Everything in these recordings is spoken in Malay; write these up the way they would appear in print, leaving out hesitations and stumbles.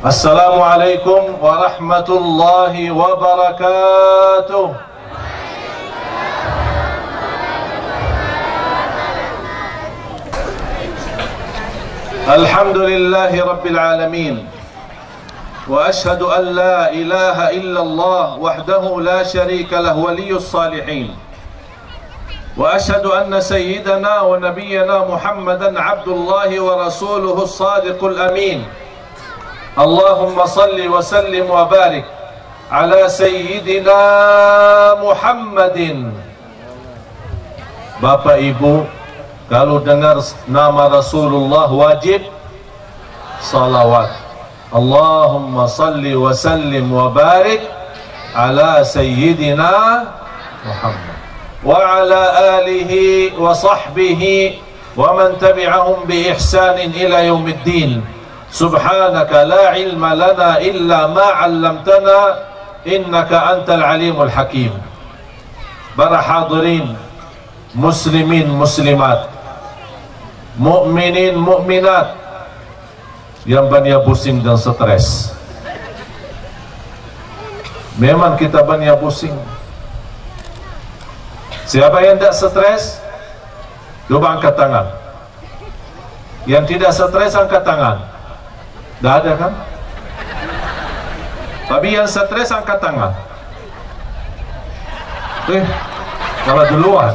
Assalamualaikum warahmatullahi wabarakatuh. Alhamdulillahi rabbil alamin. Wa ashhadu an la ilaha illallah wahdahu la sharika lah waliyus salihin. Wa ashhadu anna sayyidana wa nabiyyana Muhammadan abdullahi wa rasuluhu as-sadiqul amin. Allahumma salli wa sallim wa barik ala sayyidina Muhammadin. Bapak Ibu, kalau dengar nama Rasulullah wajib salawat. Allahumma salli wa sallim wa barik ala sayyidina Muhammad wa ala alihi wa sahbihi wa man tabi'ahum bi ihsanin ila yaumiddin. Subhanaka la ilma lana illa ma 'allamtana innaka antal alimul hakim. Para hadirin, muslimin muslimat, mukminin mukminat yang banyak pusing dan stres. Memang kita banyak pusing. Siapa yang tidak stres? Coba angkat tangan. Yang tidak stres angkat tangan. Tidak ada kan? Tapi yang stres angkat tangan. Kalau duluan.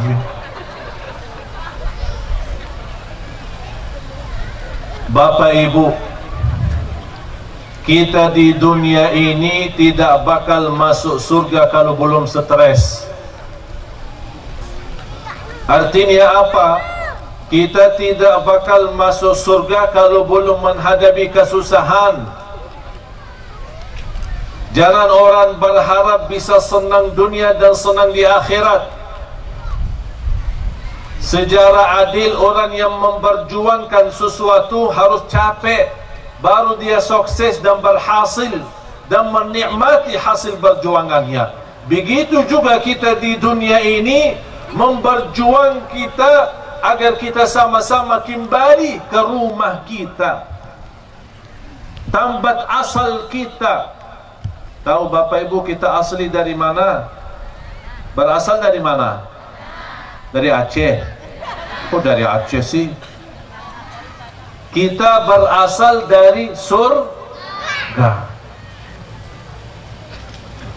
Bapak Ibu, kita di dunia ini tidak bakal masuk surga kalau belum stres. Artinya apa? Kita tidak bakal masuk surga kalau belum menghadapi kesusahan. Jangan orang berharap bisa senang dunia dan senang di akhirat. Secara adil, orang yang memperjuangkan sesuatu harus capek, baru dia sukses dan berhasil dan menikmati hasil perjuangannya. Begitu juga kita di dunia ini memperjuang kita agar kita sama-sama kembali ke rumah kita, tempat asal kita. Tahu Bapak Ibu kita asli dari mana? Berasal dari mana? Dari Aceh. Kok dari Aceh sih? Kita berasal dari surga.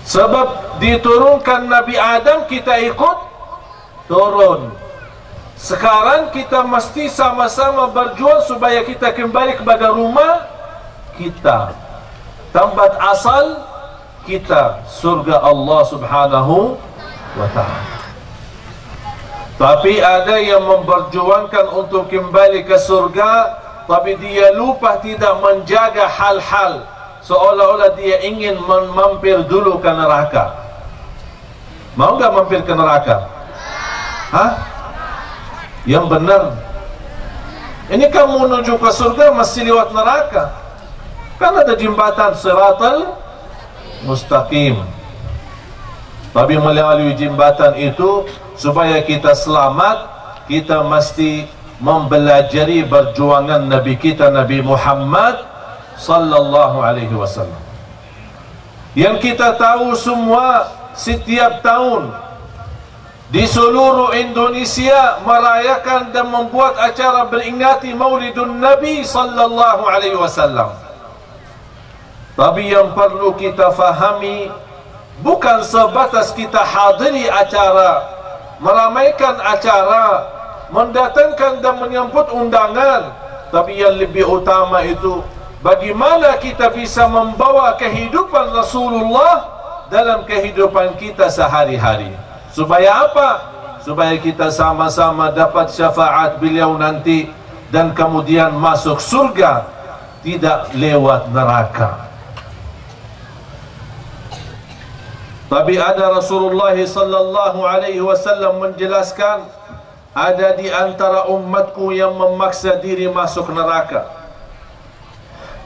Sebab diturunkan Nabi Adam, kita ikut turun. Sekarang kita mesti sama-sama berjuang supaya kita kembali kepada rumah kita, tempat asal kita, surga Allah Subhanahu wa ta'ala. Tapi ada yang memperjuangkan untuk kembali ke surga, tapi dia lupa tidak menjaga hal-hal, seolah-olah dia ingin mampir dulu ke neraka. Mau gak mampir ke neraka? Hah? Yang benar. Ini kamu menuju ke surga mesti lewat neraka. Kan ada jembatan Siratal Mustaqim. Tapi melalui jembatan itu, supaya kita selamat, kita mesti mempelajari perjuangan Nabi kita, Nabi Muhammad sallallahu alaihi wasallam. Yang kita tahu semua, setiap tahun di seluruh Indonesia merayakan dan membuat acara beringati Maulidun Nabi sallallahu alaihi wasallam. Tapi yang perlu kita fahami, bukan sebatas kita hadiri acara, meramaikan acara, mendatangkan dan menyambut undangan, tapi yang lebih utama itu bagaimana kita bisa membawa kehidupan Rasulullah dalam kehidupan kita sehari-hari. Supaya apa? Supaya kita sama-sama dapat syafaat beliau nanti dan kemudian masuk surga, tidak lewat neraka. Tapi ada Rasulullah sallallahu alaihi wasallam menjelaskan, ada di antara umatku yang memaksa diri masuk neraka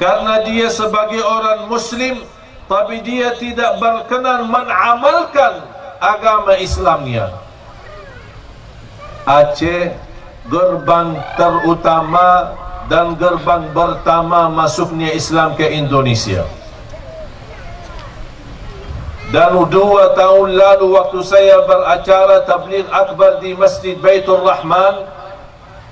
karena dia sebagai orang muslim, tapi dia tidak berkenan mengamalkan agama Islamnya. Aceh gerbang terutama dan gerbang pertama masuknya Islam ke Indonesia. Dan 2 tahun lalu waktu saya beracara tabligh akbar di Masjid Baitur Rahman,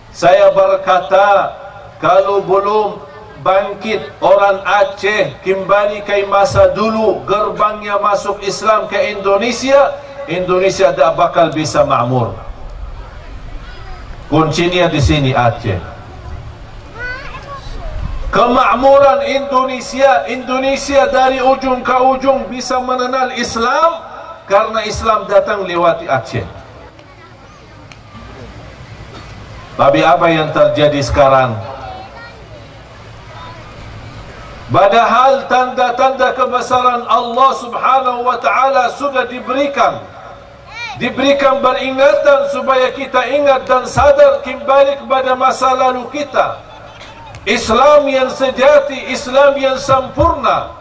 saya berkata, kalau belum bangkit orang Aceh kembali ke masa dulu, gerbangnya masuk Islam ke Indonesia, Indonesia tak bakal bisa makmur. Kuncinya di sini Aceh. Kemakmuran Indonesia dari ujung ke ujung bisa mengenal Islam karena Islam datang lewati Aceh. Tapi apa yang terjadi sekarang? Padahal tanda-tanda kebesaran Allah subhanahu wa ta'ala sudah diberikan peringatan supaya kita ingat dan sadar kembali kepada masa lalu kita. Islam yang sejati, Islam yang sempurna.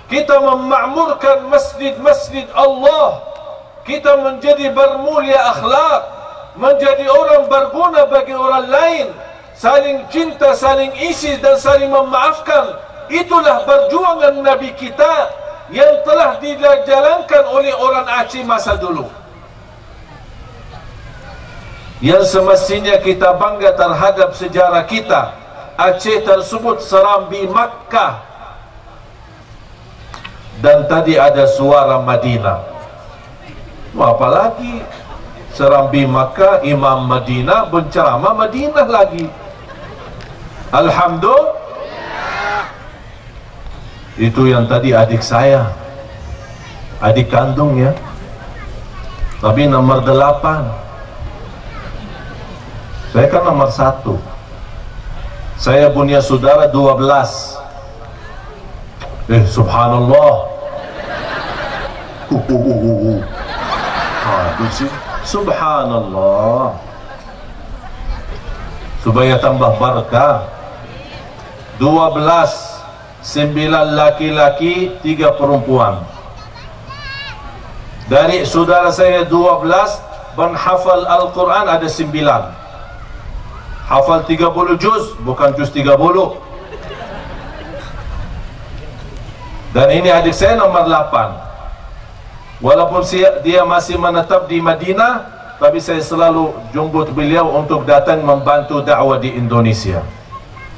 Kita memakmurkan masjid-masjid Allah. Kita menjadi bermulia akhlak, menjadi orang berguna bagi orang lain, saling cinta, saling isi dan saling memaafkan. Itulah perjuangan Nabi kita yang telah dijalankan oleh orang Aceh masa dulu. Yang semestinya kita bangga terhadap sejarah kita. Aceh tersebut serambi Makkah. Dan tadi ada suara Madinah. Apalagi serambi Makkah, Imam Madinah berceramah Madinah lagi. Alhamdulillah. Itu yang tadi adik saya, adik kandung ya, tapi nomor 8. Saya kan nomor 1. Saya punya saudara 12. Subhanallah. Subhanallah. Supaya tambah barakah. 12, 9 laki-laki, 3 perempuan. Dari saudara saya 12 penghafal Al-Quran ada 9. Hafal 30 juz, bukan juz 30. Dan ini adik saya nomor 8. Walaupun dia masih menetap di Madinah, tapi saya selalu jemput beliau untuk datang membantu dakwah di Indonesia.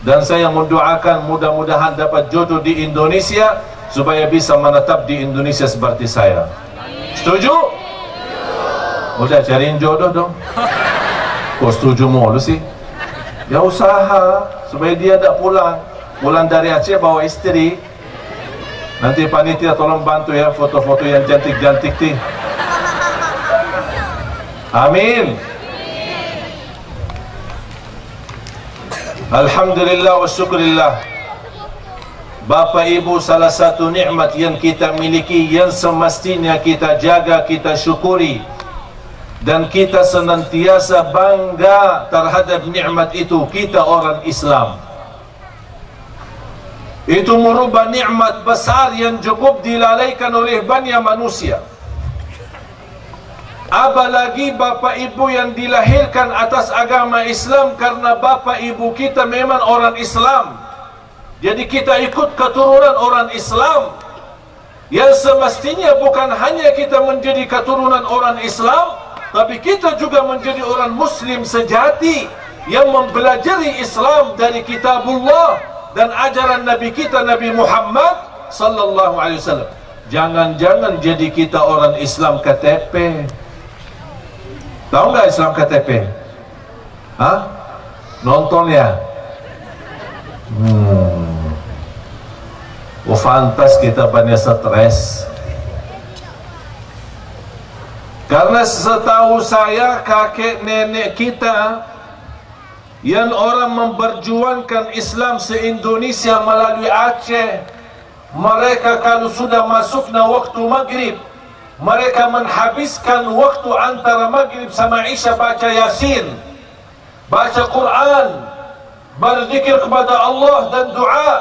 Dan saya mendoakan mudah-mudahan dapat jodoh di Indonesia supaya bisa menetap di Indonesia seperti saya. Setuju? Udah cariin jodoh dong. Kok setuju mulu sih? Ya usaha supaya dia tak pulang dari Aceh bawa istri. Nanti panitia tolong bantu ya foto-foto yang cantik-cantik nih. Amin. Alhamdulillah wa syukurillah. Bapak Ibu, salah satu nikmat yang kita miliki yang semestinya kita jaga, kita syukuri, dan kita senantiasa bangga terhadap nikmat itu. Kita orang Islam. Itu merupakan nikmat besar yang cukup dilalaikan oleh banyak manusia. Apalagi Bapak Ibu yang dilahirkan atas agama Islam, karena Bapak Ibu kita memang orang Islam. Jadi kita ikut keturunan orang Islam. Yang semestinya bukan hanya kita menjadi keturunan orang Islam, tapi kita juga menjadi orang Muslim sejati yang mempelajari Islam dari kitabullah dan ajaran Nabi kita, Nabi Muhammad sallallahu alaihi wasallam. Jangan-jangan jadi kita orang Islam KTP. Tahu nggak Islam KTP? Hah? Nonton ya? Oh, fantas kita banyak stres. Karena setahu saya kakek nenek kita yang orang memperjuangkan Islam se-Indonesia melalui Aceh, mereka kalau sudah masuknya waktu maghrib, mereka menghabiskan waktu antara maghrib sama isya baca Yasin, baca Quran, berzikir kepada Allah dan doa.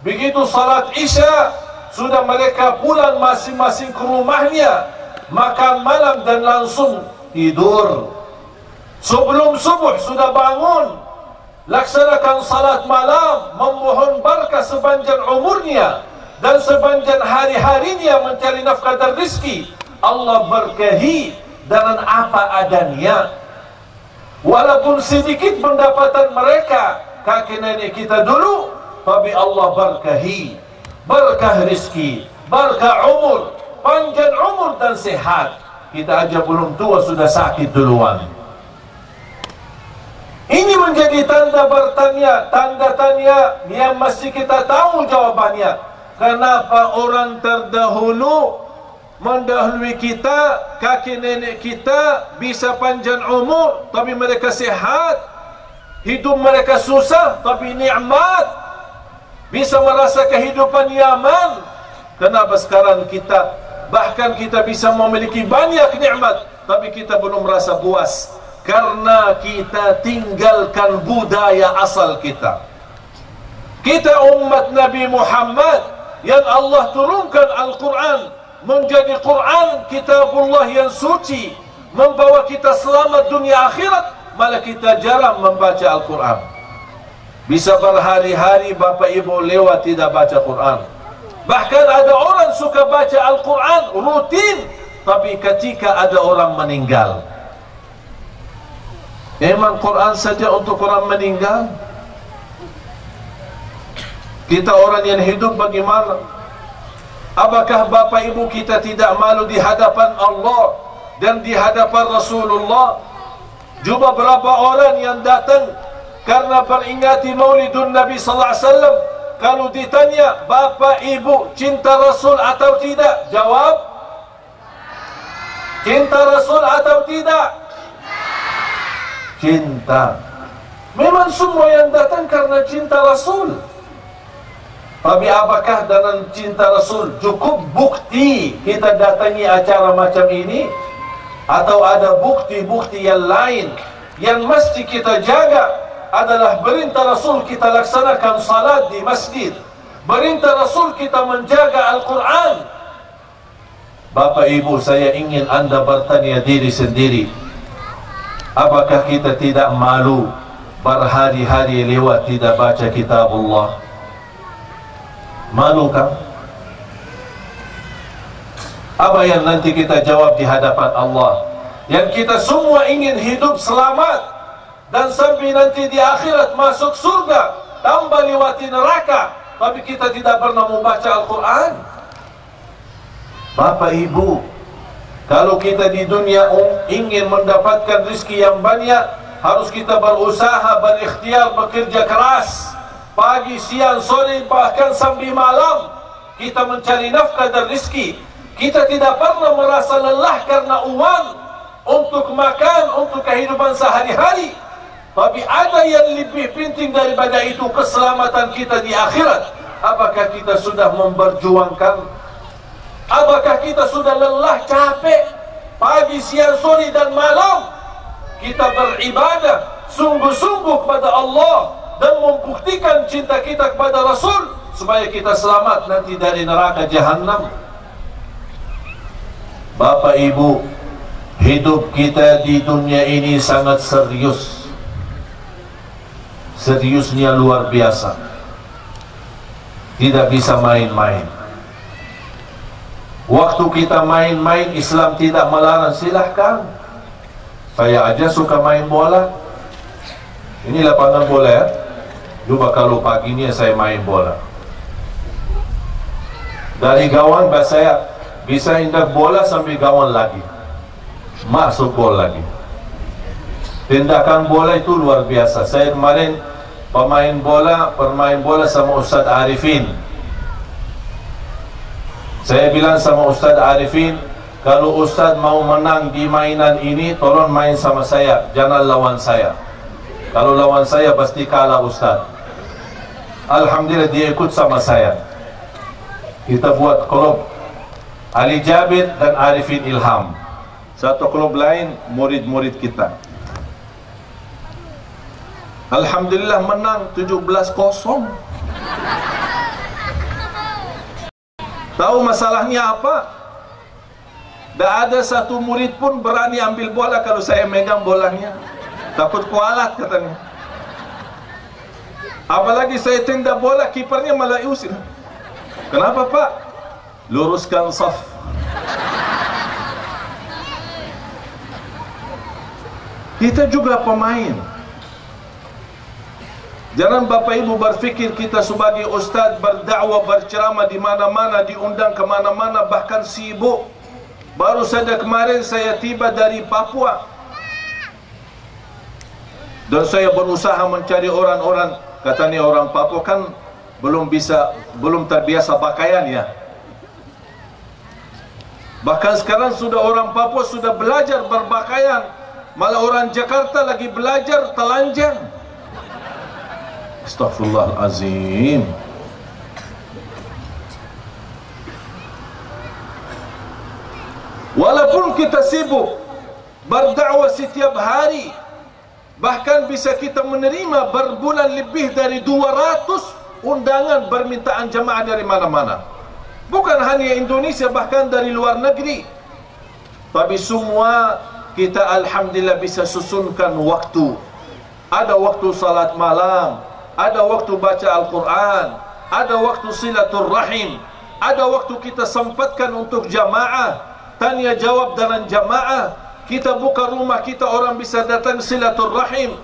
Begitu salat isya, sudah mereka pulang masing-masing ke rumahnya, makan malam dan langsung tidur. Sebelum subuh sudah bangun, laksanakan salat malam, memohon berkah sepanjang umurnya dan sepanjang hari-harinya mencari nafkah dan rizki, Allah berkahi dengan apa adanya. Walaupun sedikit pendapatan mereka, kakek nenek kita dulu, tapi Allah berkahi, berkah rizki, berkah umur, panjang umur dan sehat. Kita aja belum tua sudah sakit duluan. Ini menjadi tanda bertanya, tanda tanya yang mesti kita tahu jawabannya. Kenapa orang terdahulu mendahului kita, kakek nenek kita bisa panjang umur tapi mereka sehat, hidup mereka susah tapi nikmat, bisa merasa kehidupan nyaman. Kenapa sekarang kita, bahkan kita bisa memiliki banyak nikmat tapi kita belum merasa puas? Karena kita tinggalkan budaya asal kita. Kita umat Nabi Muhammad yang Allah turunkan Al-Quran menjadi Quran, kitabullah yang suci, membawa kita selamat dunia akhirat, malah kita jarang membaca Al-Quran. Bisa berhari-hari Bapak Ibu lewat tidak baca Quran. Bahkan ada orang suka baca Al-Quran rutin, tapi ketika ada orang meninggal, memang Quran saja untuk orang meninggal? Kita orang yang hidup bagaimana? Apakah Bapak Ibu kita tidak malu di hadapan Allah dan di hadapan Rasulullah? Juga berapa orang yang datang karena peringati Maulidun Nabi sallallahu alaihi wasallam, kalau ditanya, Bapak Ibu cinta Rasul atau tidak? Jawab, cinta Rasul atau tidak? Cinta. Memang semua yang datang karena cinta Rasul. Tapi apakah dengan cinta Rasul cukup bukti kita datangi acara macam ini? Atau ada bukti-bukti yang lain yang mesti kita jaga? Adalah perintah Rasul kita laksanakan salat di masjid, perintah Rasul kita menjaga Al-Quran. Bapak Ibu, saya ingin Anda bertanya diri sendiri, apakah kita tidak malu berhari-hari lewat tidak baca kitabullah? Malu kan? Apa yang nanti kita jawab di hadapan Allah? Yang kita semua ingin hidup selamat dan sampai nanti di akhirat masuk surga tanpa lewati neraka, tapi kita tidak pernah membaca Al-Quran. Bapak Ibu, kalau kita di dunia ingin mendapatkan rezeki yang banyak, harus kita berusaha, berikhtiar, bekerja keras pagi, siang, sore, bahkan sampai malam kita mencari nafkah dan rezeki. Kita tidak pernah merasa lelah karena uang untuk makan, untuk kehidupan sehari-hari. Tapi ada yang lebih penting daripada itu, keselamatan kita di akhirat. Apakah kita sudah memperjuangkan? Apakah kita sudah lelah, capek pagi, siang, sore dan malam kita beribadah sungguh-sungguh kepada Allah dan membuktikan cinta kita kepada Rasul supaya kita selamat nanti dari neraka Jahannam? Bapak Ibu, hidup kita di dunia ini sangat serius. Seriusnya luar biasa. Tidak bisa main-main. Waktu kita main-main, Islam tidak melarang, silahkan. Saya aja suka main bola. Ini lapangan bola ya. Coba kalau pagi ini saya main bola, dari gawang saya bisa indak bola sampai gawang lagi, masuk gol lagi. Tindakan bola itu luar biasa. Saya kemarin bermain bola sama Ustaz Arifin. Saya bilang sama Ustaz Arifin, kalau Ustaz mau menang di mainan ini, tolong main sama saya, jangan lawan saya. Kalau lawan saya pasti kalah Ustaz. Alhamdulillah dia ikut sama saya. Kita buat klub Ali Jabir dan Arifin Ilham. Satu klub lain murid-murid kita. Alhamdulillah menang 17-0. Tahu masalahnya apa? Tak ada satu murid pun berani ambil bola kalau saya megang bolanya. Takut kualat katanya. Apalagi saya tendang bola, kipernya malah usir. Kenapa Pak? Luruskan saf. Kita juga pemain. Jangan Bapak Ibu berfikir kita sebagai ustaz berdakwah, berceramah di mana-mana, diundang ke mana-mana, bahkan sibuk. Baru saja kemarin saya tiba dari Papua, dan saya berusaha mencari orang-orang. Katanya orang Papua kan belum terbiasa pakaian ya. Bahkan sekarang sudah orang Papua sudah belajar berpakaian, malah orang Jakarta lagi belajar telanjang. Astaghfirullahalazim. Walaupun kita sibuk berdakwah setiap hari, bahkan bisa kita menerima berbulan lebih dari 200 undangan permintaan jemaah dari mana-mana. Bukan hanya Indonesia, bahkan dari luar negeri. Tapi semua kita alhamdulillah bisa susunkan waktu. Ada waktu salat malam, ada waktu baca Al-Quran, ada waktu silaturrahim, ada waktu kita sempatkan untuk jamaah, tanya jawab dalam jamaah. Kita buka rumah kita, orang bisa datang silaturrahim.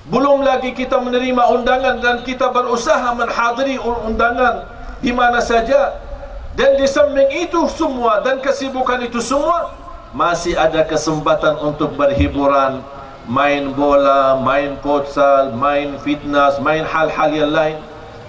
Belum lagi kita menerima undangan dan kita berusaha menghadiri undangan di mana saja. Dan di samping itu semua dan kesibukan itu semua, masih ada kesempatan untuk berhiburan, main bola, main futsal, main fitness, main hal-hal yang lain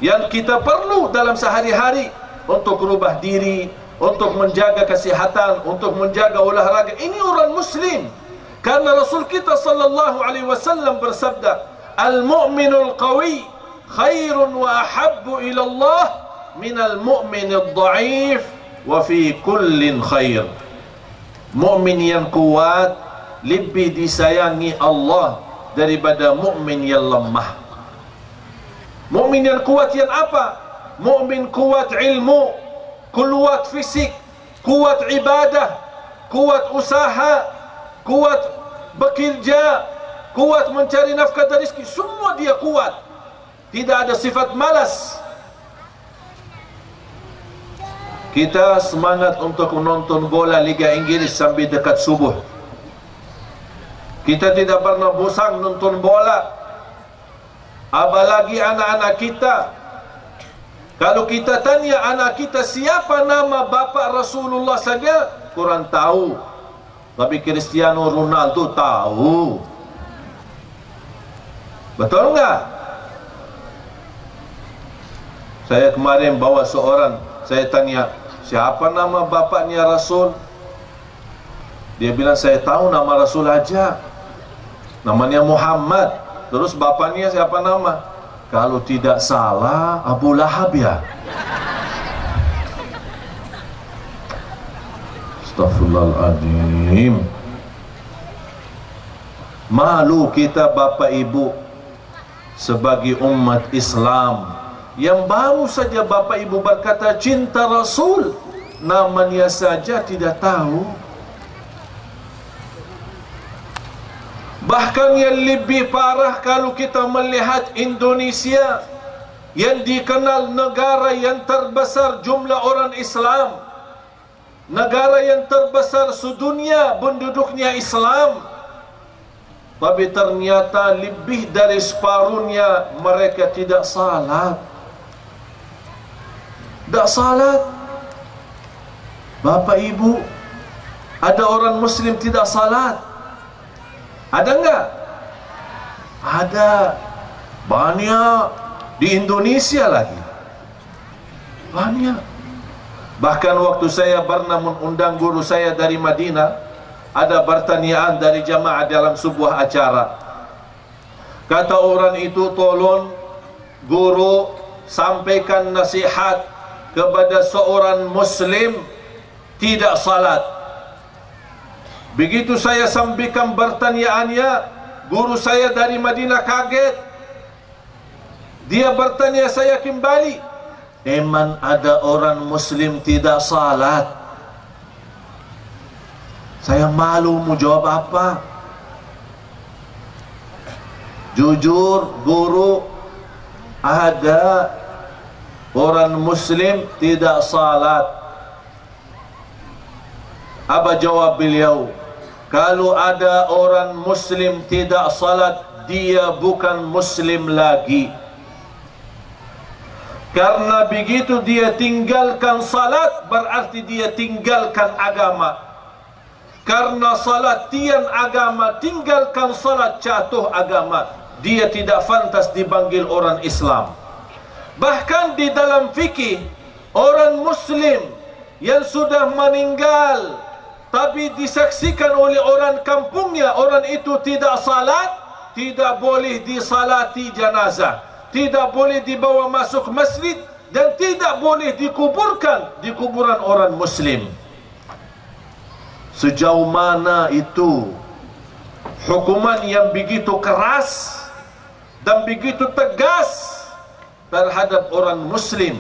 yang kita perlu dalam sehari-hari untuk rubah diri, untuk menjaga kesihatan, untuk menjaga olahraga. Ini orang Muslim. Karena Rasul kita sallallahu alaihi wasallam bersabda, "Al-mu'minul qawi khairun wa ahabbu ila Allah minal mu'minid dha'if wa fi kullin khair." Mukmin yang kuat lebih disayangi Allah daripada mukmin yang lemah. Mukmin yang kuat yang apa? Mukmin kuat ilmu, kuat fisik, kuat ibadah, kuat usaha, kuat bekerja, kuat mencari nafkah dan rezeki. Semua dia kuat. Tidak ada sifat malas. Kita semangat untuk menonton bola Liga Inggris sampai dekat subuh. Kita tidak pernah bosan nonton bola. Apalagi anak-anak kita. Kalau kita tanya anak kita siapa nama bapa Rasulullah saja, kurang tahu. Tapi Cristiano Ronaldo tahu. Betul enggak? Saya kemarin bawa seorang, saya tanya, siapa nama bapaknya Rasul? Dia bilang, saya tahu nama Rasul aja, namanya Muhammad. Terus bapaknya siapa nama? Kalau tidak salah Abu Lahab ya. Astaghfirullahaladzim. Malu kita Bapak Ibu sebagai umat Islam yang baru saja Bapak Ibu berkata cinta Rasul, namanya saja tidak tahu. Bahkan yang lebih parah kalau kita melihat Indonesia yang dikenal negara yang terbesar jumlah orang Islam, negara yang terbesar sedunia penduduknya Islam, tapi ternyata lebih dari separuhnya mereka tidak salat. Tak salat. Bapak Ibu, ada orang Muslim tidak salat? Ada enggak? Ada. Banyak. Di Indonesia lagi banyak. Bahkan waktu saya pernah mengundang guru saya dari Madinah, ada pertanyaan dari jamaah dalam sebuah acara. Kata orang itu, tolong guru sampaikan nasihat kepada seorang Muslim tidak salat. Begitu saya sampaikan pertanyaannya, guru saya dari Madinah kaget. Dia bertanya saya kembali, emang ada orang Muslim tidak salat? Saya malu mau jawab apa. Jujur guru, ada orang Muslim tidak salat. Apa jawab beliau? Kalau ada orang Muslim tidak salat, dia bukan Muslim lagi. Karena begitu dia tinggalkan salat, berarti dia tinggalkan agama. Karena salat tiang agama, tinggalkan salat jatuh agama. Dia tidak pantas dipanggil orang Islam. Bahkan di dalam fikih, orang Muslim yang sudah meninggal tapi disaksikan oleh orang kampungnya, orang itu tidak salat, tidak boleh disalati jenazah, tidak boleh dibawa masuk masjid, dan tidak boleh dikuburkan di kuburan orang Muslim. Sejauh mana itu hukuman yang begitu keras dan begitu tegas terhadap orang Muslim.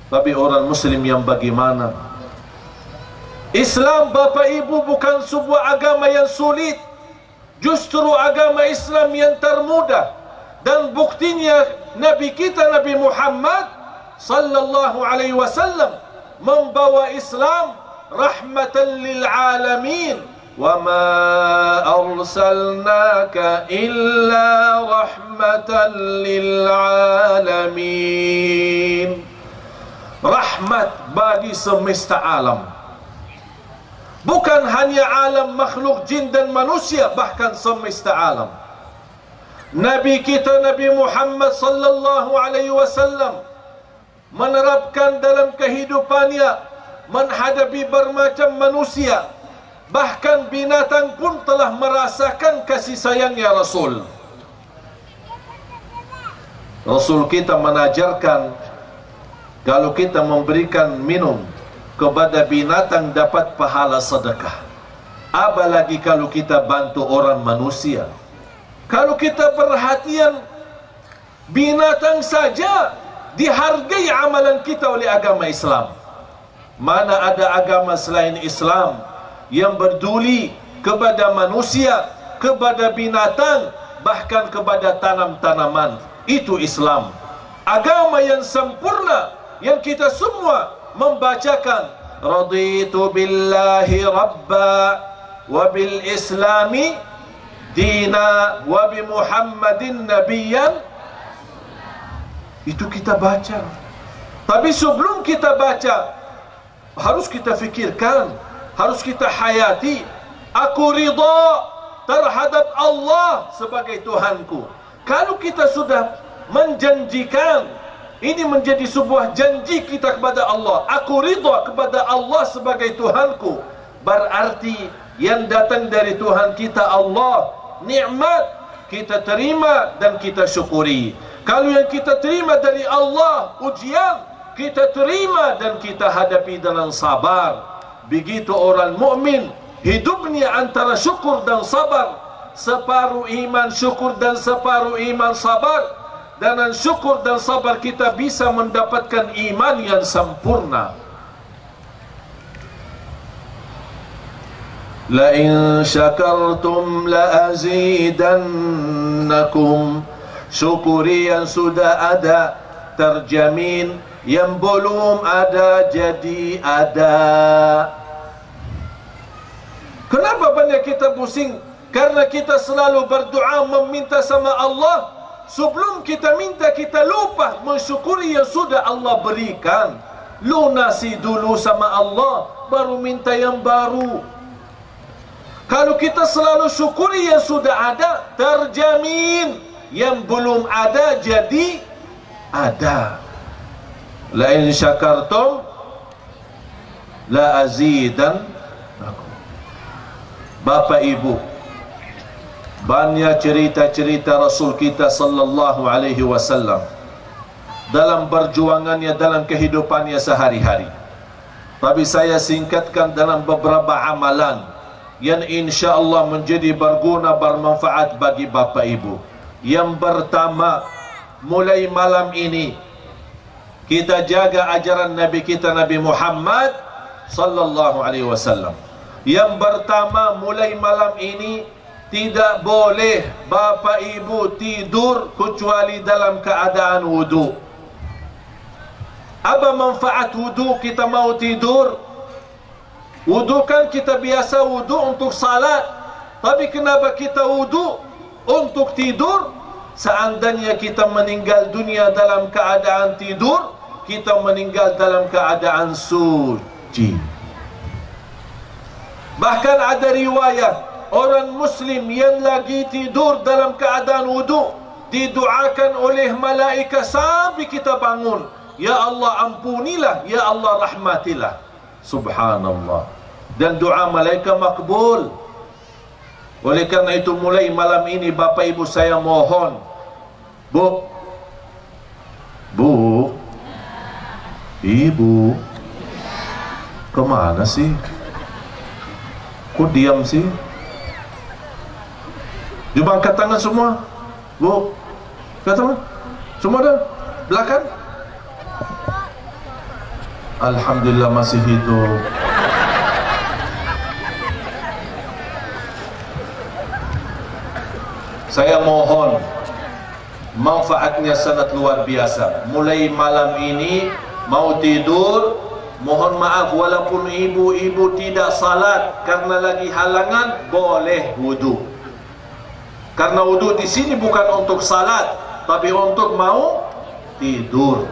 Tapi orang Muslim yang bagaimana? Islam, Bapak Ibu, bukan sebuah agama yang sulit. Justru agama Islam yang termudah. Dan buktinya Nabi kita, Nabi Muhammad sallallahu alaihi wasallam, membawa Islam rahmatan lil alamin. Wa ma arsalnaka illa rahmatan lil alamin. Rahmat bagi semesta alam. Bukan hanya alam makhluk jin dan manusia, bahkan semesta alam. Nabi kita Nabi Muhammad sallallahu alaihi wasallam menerapkan dalam kehidupannya menghadapi bermacam manusia, bahkan binatang pun telah merasakan kasih sayangnya Rasul. Rasul kita menajarkan kalau kita memberikan minum kepada binatang dapat pahala sedekah. Apalagi kalau kita bantu orang manusia. Kalau kita perhatian binatang saja dihargai amalan kita oleh agama Islam. Mana ada agama selain Islam yang peduli kepada manusia, kepada binatang, bahkan kepada tanam-tanaman. Itu Islam. Agama yang sempurna yang kita semua membacakan raditu billahi rabba wa bil islami dina wa bi muhammadin nabiyyan. Itu kita baca. Tapi sebelum kita baca, harus kita fikirkan, harus kita hayati. Aku ridha terhadap Allah sebagai Tuhanku. Kalau kita sudah menjanjikan, ini menjadi sebuah janji kita kepada Allah, aku ridha kepada Allah sebagai Tuhanku, berarti yang datang dari Tuhan kita Allah, nikmat kita terima dan kita syukuri. Kalau yang kita terima dari Allah, ujian, kita terima dan kita hadapi dengan sabar. Begitu orang mukmin hidupnya antara syukur dan sabar. Separuh iman syukur dan separuh iman sabar. Dengan syukur dan sabar kita bisa mendapatkan iman yang sempurna. La in syakartum la azidannakum. Syukuri yang sudah ada terjamin, yang belum ada jadi ada. Kenapa banyak kita pusing? Karena kita selalu berdoa meminta sama Allah. Sebelum kita minta, kita lupa mensyukuri yang sudah Allah berikan. Lunasi dulu sama Allah, baru minta yang baru. Kalau kita selalu syukuri yang sudah ada, terjamin. Yang belum ada jadi ada. La in syakartum la azidannakum. Bapak Ibu, banyak cerita-cerita Rasul kita sallallahu alaihi wasallam dalam perjuangannya, dalam kehidupannya sehari-hari. Tapi saya singkatkan dalam beberapa amalan yang insya-Allah menjadi berguna, bermanfaat bagi Bapak Ibu. Yang pertama, mulai malam ini kita jaga ajaran Nabi kita Nabi Muhammad sallallahu alaihi wasallam. Yang pertama, mulai malam ini tidak boleh bapa ibu tidur kecuali dalam keadaan wudu. Apa manfaat wudu kita mau tidur? Wudu kan kita biasa wudu untuk salat, tapi kenapa kita wudu untuk tidur? Seandainya kita meninggal dunia dalam keadaan tidur, kita meninggal dalam keadaan suci. Bahkan ada riwayat orang muslim yang lagi tidur dalam keadaan wudu didoakan oleh malaikat sampai kita bangun, ya Allah ampunilah, ya Allah rahmatilah. Subhanallah. Dan doa malaikat makbul. Oleh kerana itu mulai malam ini bapa ibu saya mohon, Bu, ibu kemana sih? Kok diam sih? Jumpa angkat tangan semua. Bu, angkat tangan semua dah. Belakang. Alhamdulillah masih hidup. Saya mohon, manfaatnya sangat luar biasa. Mulai malam ini mau tidur, mohon maaf walaupun ibu-ibu tidak salat karena lagi halangan, boleh wudu. Karena wudu di sini bukan untuk salat, tapi untuk mau tidur.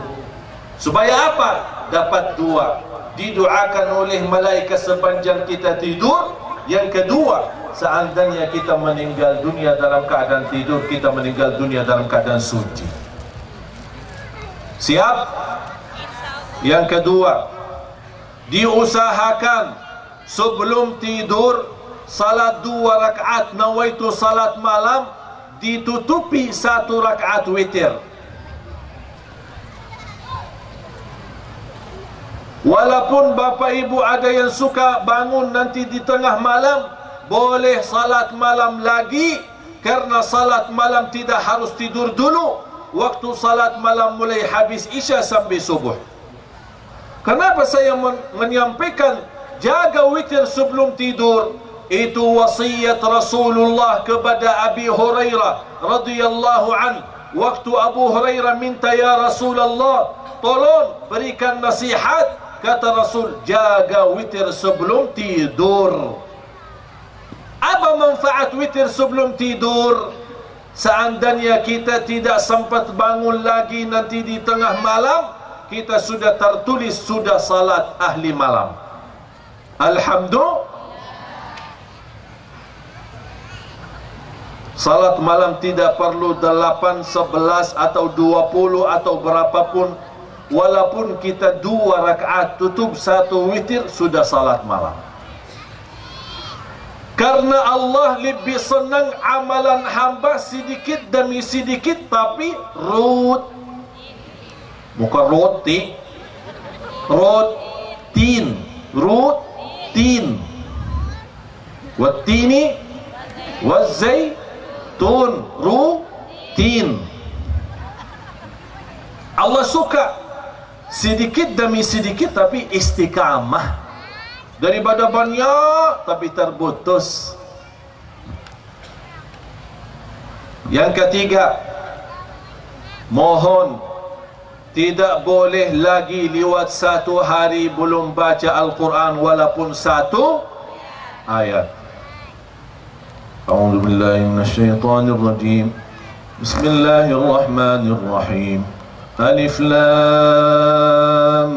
Supaya apa? Dapat dua, didoakan oleh malaikat sepanjang kita tidur. Yang kedua, seandainya kita meninggal dunia dalam keadaan tidur, kita meninggal dunia dalam keadaan suci. Siap? Yang kedua, diusahakan sebelum tidur salat 2 rakaat nawaitu salat malam, ditutupi 1 rakaat witir. Walaupun bapa ibu ada yang suka bangun nanti di tengah malam, boleh salat malam lagi, karena salat malam tidak harus tidur dulu. Waktu salat malam mulai habis isya sampai subuh. Kenapa saya menyampaikan jaga witir sebelum tidur? Itu wasiat Rasulullah kepada Abi Hurairah radhiyallahu an. Waktu Abu Hurairah minta, ya Rasulullah, tolong berikan nasihat. Kata Rasul, jaga witir sebelum tidur. Apa manfaat witir sebelum tidur? Seandainya kita tidak sempat bangun lagi nanti di tengah malam, kita sudah tertulis sudah salat ahli malam. Alhamdulillah. Salat malam tidak perlu 8, 11 atau 20 atau berapapun. Walaupun kita 2 rakaat tutup 1 witir, sudah salat malam. Karena Allah lebih senang amalan hamba sedikit demi sedikit, tapi bukan roti, rutin. Wattini wazzaitun, rutin. Allah suka sedikit demi sedikit tapi istiqamah, daripada banyak tapi terputus. Yang ketiga, mohon tidak boleh lagi lewat 1 hari belum baca Al-Quran walaupun 1 ayat. A'udzu billahi minasyaitonir rajim. Bismillahirrahmanirrahim. Alif Lam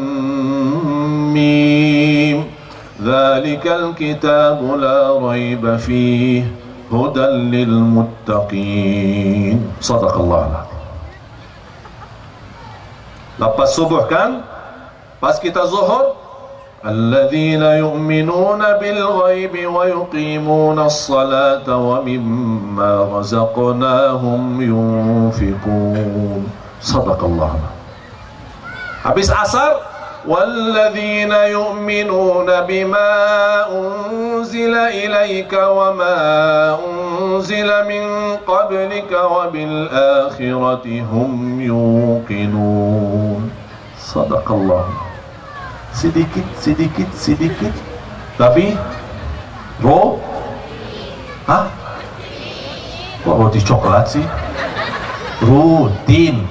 Mim. Dzalikal kitabu la raiba fihi hudan lil muttaqin. Shadaqallah. Lepas subuh kan? Pas kita zuhur, alladzina yu'minuna bil ghaibi wa yuqimuna as-salata wa mimma razaqnahum yunfiqun. Sadaqallah. Habis asar, walladzina yu'minuna bima unzila ilaika wa ma unzila min qablika wa bil akhirati hum yuqinun. Sadaqallah. Sedikit tapi Kok roti coklat sih? Rutin.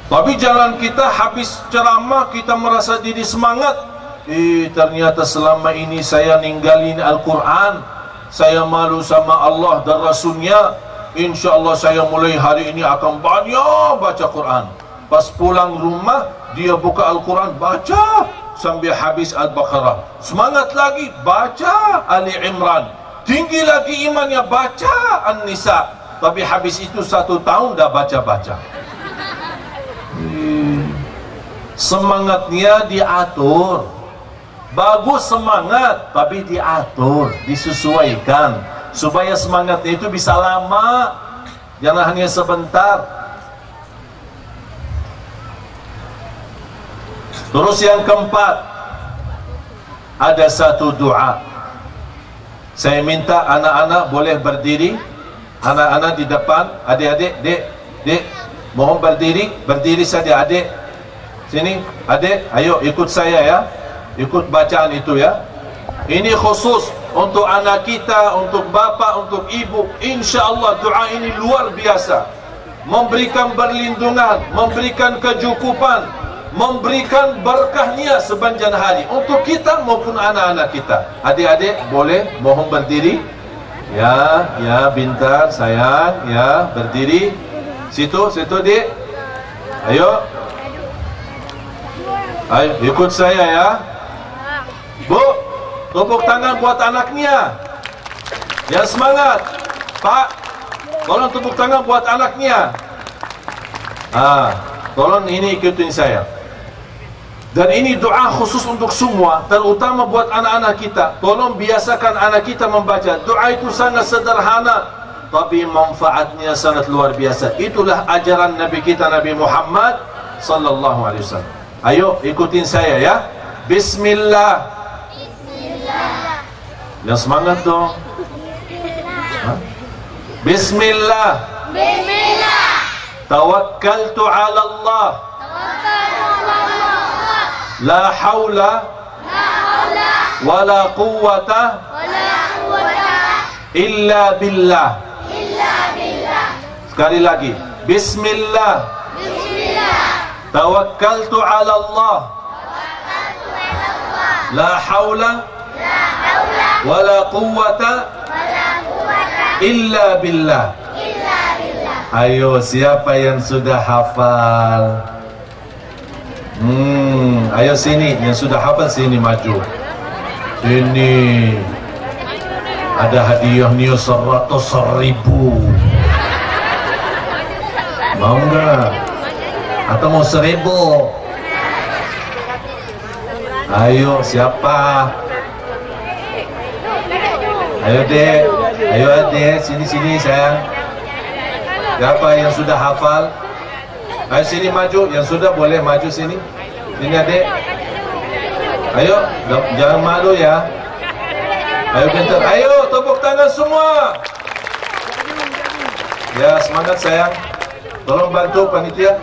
Tapi jangan kita habis ceramah kita merasa diri semangat. Ternyata selama ini saya ninggalin Al-Quran, saya malu sama Allah dan Rasulnya. Insya Allah saya mulai hari ini akan banyak baca Quran. Pas pulang rumah dia buka Al-Quran, baca sambil habis Al-Baqarah. Semangat lagi, baca Ali Imran. Tinggi lagi imannya, baca An-Nisa. Tapi habis itu 1 tahun dah baca-baca. Semangatnya diatur. Bagus semangat, tapi diatur, disesuaikan supaya semangatnya itu bisa lama, jangan hanya sebentar. Terus yang keempat, ada satu doa. Saya minta anak-anak boleh berdiri. Anak-anak di depan, adik-adik, dek, mohon berdiri saja adik. Sini, adik, ayo ikut saya ya. Ikut bacaan itu ya. Ini khusus untuk anak kita, untuk bapak, untuk ibu. Insya Allah doa ini luar biasa, memberikan perlindungan, memberikan kecukupan, memberikan berkahnya sepanjang hari untuk kita maupun anak-anak kita. Adik-adik boleh mohon berdiri. Ya, ya pintar sayang, ya berdiri. Situ dik. Ayo. Ayo ikut saya ya. Bu, tepuk tangan buat anaknya. Yang semangat. Pak, tolong tepuk tangan buat anaknya. Tolong ini ikutin saya. Dan ini doa khusus untuk semua, terutama buat anak-anak kita. Tolong biasakan anak kita membaca. Doa itu sangat sederhana, tapi manfaatnya sangat luar biasa. Itulah ajaran Nabi kita, Nabi Muhammad sallallahu alaihi wasallam. Ayo ikutin saya ya. Bismillah. Yang semangat dong. Bismillah. Bismillah. Tawakkaltu ala Allah. La hawla wala quwwata illa billah. Sekali lagi. Bismillah. Tawakkaltu ala Allah. La hawla wala quwwata illa billah. Ayo, siapa yang sudah hafal? Ayo sini, yang sudah hafal sini maju. Sini. Ada hadiahnya 100.000. Mau nggak? Atau mau 1.000? Ayo, siapa? Ayo dek, ayo adek, sini sayang. Siapa yang sudah hafal? Ayo sini maju, yang sudah boleh maju sini. Sini adek. Ayo, jangan malu ya. Ayo pintar, ayo tepuk tangan semua. Ya semangat sayang. Tolong bantu panitia.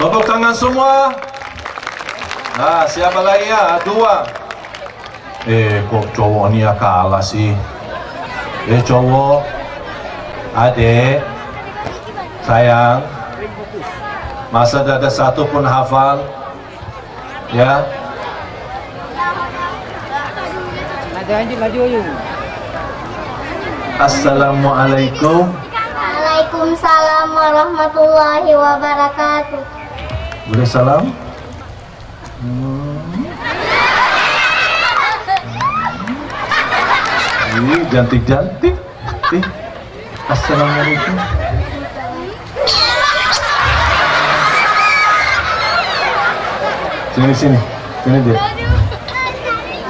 Tepuk tangan semua. Siapa lagi ya? 2. Kok cowok ni kalah sih? Cowok, adek, sayang, masa ada satu pun hafal? Ya. Assalamualaikum. Waalaikumsalam warahmatullahi wabarakatuh. Boleh salam? Cantik-cantik. Assalamualaikum. Sini dia.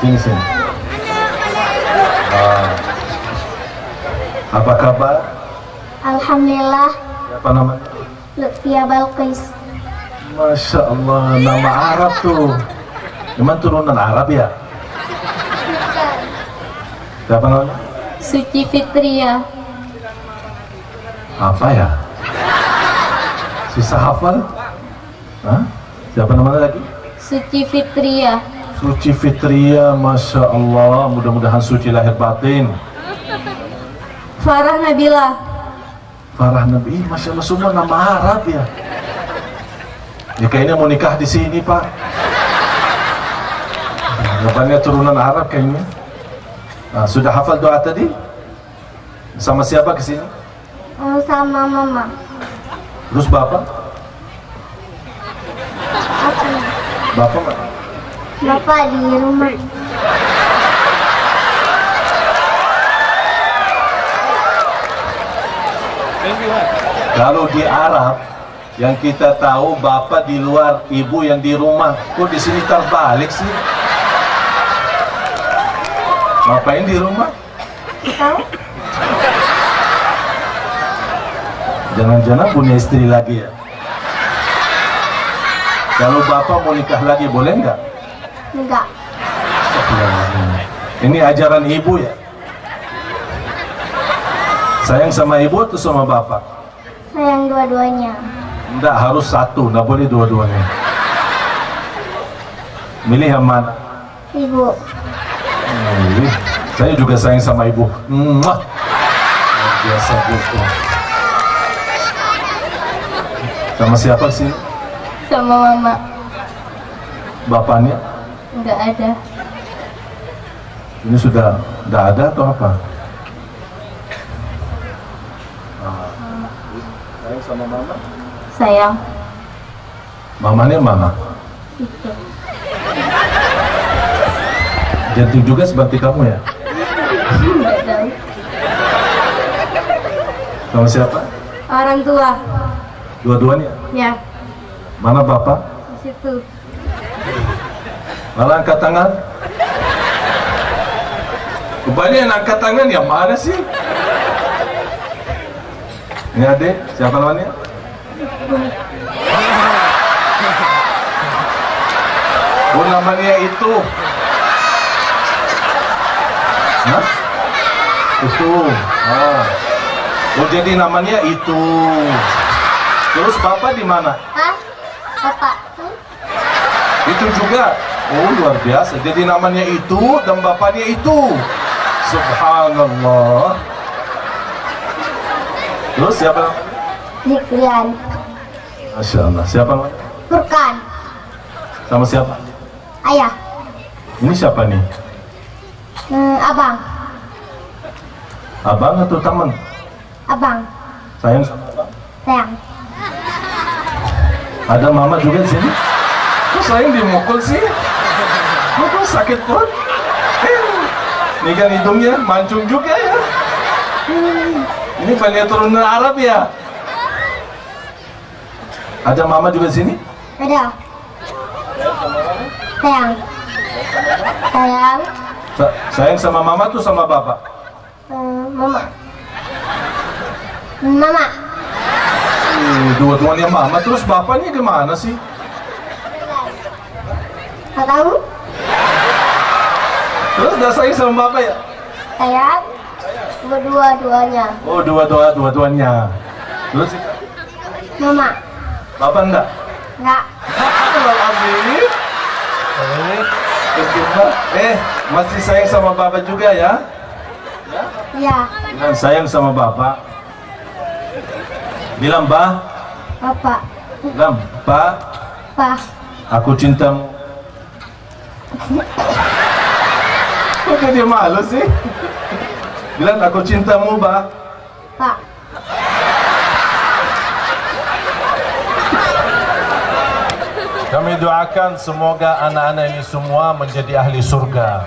Sini. Apa kabar? Alhamdulillah. Apa namanya? Lutfia Balqis. Masya Allah, nama Arab tuh. Memang turunan Arab ya? Siapa namanya? Suci Fitria. Apa ya? Susah hafal? Hah? Siapa namanya lagi? Suci Fitria. Suci Fitria, Masya Allah. Mudah-mudahan suci lahir batin. Farah Nabila. Farah Nabi, Masya Allah, semua nama Arab ya. Ya kayaknya mau nikah di sini Pak. Jawabannya turunan Arab kayaknya. Nah, sudah hafal doa tadi? Sama siapa ke sini? Sama mama. Terus bapak? Apa? Bapak mana? Bapak di rumah. Kalau di Arab yang kita tahu bapak di luar, ibu yang di rumah. Kok di sini terbalik sih? Ngapain di rumah? Tahu? Jangan-jangan punya istri lagi ya? Kalau bapak mau nikah lagi boleh nggak? Enggak. Ini ajaran ibu ya? Sayang sama ibu atau sama bapak? Sayang dua-duanya. Enggak, harus satu, nggak boleh dua-duanya. Milih yang mana? Ibu. Saya juga sayang sama ibu. Muah. Biasa gitu. Sama siapa sih? Sama mama. Bapaknya? Enggak ada. Ini sudah enggak ada atau apa? Sayang sama mama? Sayang. Mamanya mana? Itu. Jantung juga seperti kamu ya? Enggak tahu. Sama siapa? Orang tua. Dua-duanya? Ya. Mana bapak? Di situ. Malah angkat tangan. Kebanyakan yang angkat tangan yang mana sih? Ini adik, siapa namanya? Oh, namanya itu. Hah? Itu. Oh, jadi namanya itu. Terus bapak di mana? Hah? Bapak. Itu juga. Oh, luar biasa. Jadi namanya itu dan bapaknya itu. Subhanallah. Terus siapa namanya? Zikrian. Masya Allah. Siapa namanya? Furkan. Sama siapa? Ayah. Ini siapa nih? Abang. Abang atau teman? Abang. Sayang sama abang? Sayang. Ada mama juga di sini? Kok sayang dimukul sih? Kok sakit perut? Ini kan hidungnya mancung juga ya. Ini banyak turunan Arab ya. Ada mama juga di sini? Ada. Sayang. Sayang. Sayang sama mama tuh sama bapak? Mama. Mama. Dua-duanya mama, terus bapaknya gimana sih? Nggak tahu? Terus udah sayang sama bapak ya? Sayang. Dua-duanya. Oh, dua-duanya. Terus Mama. bapak enggak? Enggak. Alhamdulillah. Masih sayang sama bapak juga ya? Iya. Bilang sayang sama bapak. Bilang bah. Bapak. Bilang pak. Pak. Aku cintamu. Kok dia malu sih? Bilang aku cintamu bah. Pak. Kami doakan semoga anak-anak ini semua menjadi ahli surga,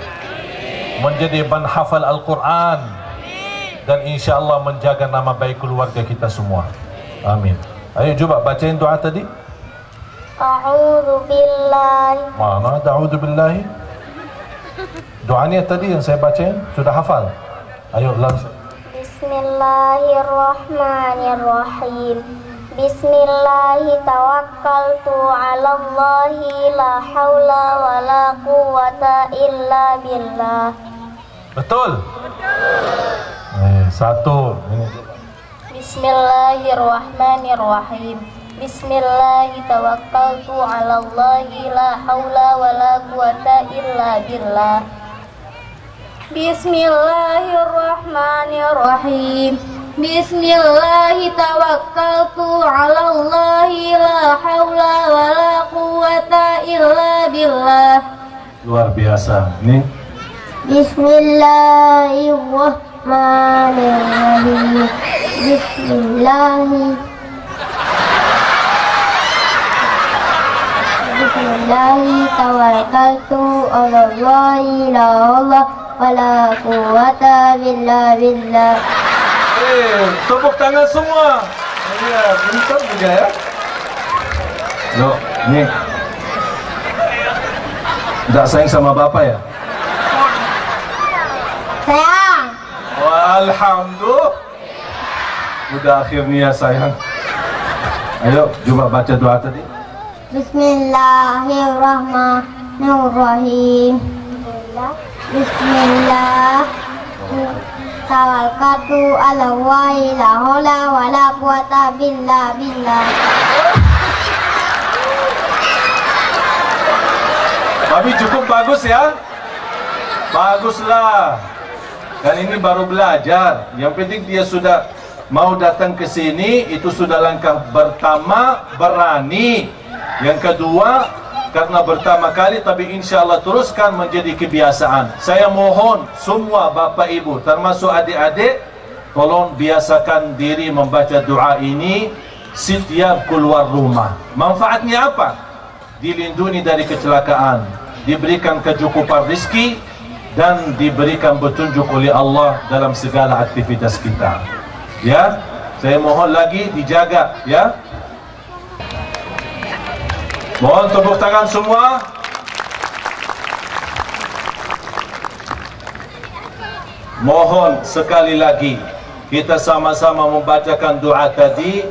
menjadi penghafal Al-Quran, dan insya Allah menjaga nama baik keluarga kita semua. Amin. Ayo coba bacain doa tadi. A'udzu billahi. Mana a'udzu billahi? Doanya tadi yang saya bacain sudah hafal. Ayo langsung. Bismillahirrahmanirrahim. Bismillahi tawakkaltu 'alallahi la haula wala quwwata illa billah. Betul? Satu. Ini. Bismillahirrahmanirrahim. Bismillahi tawakkaltu 'ala Allahi la haula wala quwata illa billah. Bismillahirrahmanirrahim. Bismillahi tawakkaltu 'ala Allahi la haula wala quwata illa billah. Luar biasa. Nih. Bismillahirrahmanirrahim. Bismillahi tawakkaltu 'ala Allahi la haula wala quwata illa billah. Tepuk tangan semua. Ya, bentar juga ya. Loh, ni. Tak sayang sama bapak ya? Sayang. Alhamdulillah. Udah akhirnya sayang. Ayo, coba baca doa tadi. Bismillahirrahmanirrahim. Bismillah. Tawakkaltu 'ala Allahi la haula wala quwata illa billah. Mami cukup bagus ya? Baguslah. Kan ini baru belajar. Yang penting dia sudah mau datang ke sini, itu sudah langkah pertama, berani. Yang kedua, karena pertama kali, tapi insya Allah teruskan menjadi kebiasaan. Saya mohon semua bapak ibu, termasuk adik-adik, tolong biasakan diri membaca doa ini setiap keluar rumah. Manfaatnya apa? Dilindungi dari kecelakaan, diberikan kecukupan rezeki, dan diberikan petunjuk oleh Allah dalam segala aktivitas kita. Ya, saya mohon lagi dijaga ya. Mohon tepuk tangan semua. Mohon sekali lagi kita sama-sama membacakan doa tadi